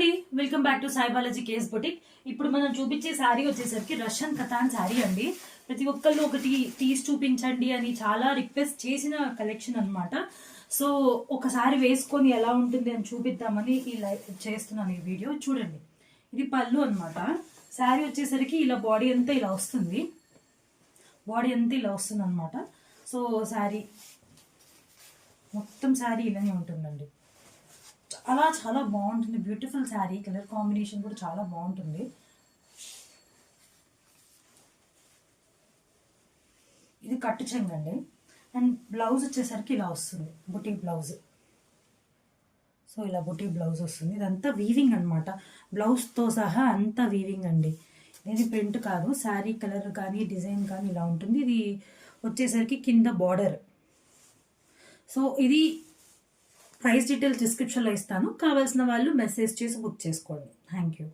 అండి, welcome back to Sai Balaji case boutique. ఇప్పుడు మనం చూపించే శారీ వచ్చేసరికి రష్యన్ కథాన్ శారీ అండి. ప్రతి ఒక్కళ్ళు ఒకటి తీసి చూపించండి అని చాలా రిక్వెస్ట్ చేసిన కలెక్షన్ అనమాట. సో ఒకసారి వేసుకొని ఎలా ఉంటుంది అని చూపిద్దామని ఇలా చేస్తున్నాను ఈ వీడియో. చూడండి, ఇది పళ్ళు అనమాట. శారీ వచ్చేసరికి ఇలా బాడీ అంతా ఇలా వస్తుంది, అనమాట. సో శారీ మొత్తం శారీ ఇలానే ఉంటుందండి. చాలా బాగుంటుంది, బ్యూటిఫుల్ శారీ. కలర్ కాంబినేషన్ కూడా చాలా బాగుంటుంది. ఇది కట్టు చెంగండి. అండ్ బ్లౌజ్ వచ్చేసరికి ఇలా వస్తుంది, బుటీక్ బ్లౌజ్. సో ఇలా బుటీక్ బ్లౌజ్ వస్తుంది. ఇదంతా వీవింగ్ అనమాట, బ్లౌజ్తో సహా అంతా వీవింగ్ అండి. ఇది ప్రింట్ కాదు, శారీ కలర్ కానీ డిజైన్ కానీ ఇలా ఉంటుంది. ఇది వచ్చేసరికి కింద బార్డర్. సో ఇది ప్రైస్ డీటెయిల్స్ డిస్క్రిప్షన్లో ఇస్తాను, కావాల్సిన వాళ్ళు మెసేజ్ చేసి బుక్ చేసుకోండి. Thank you.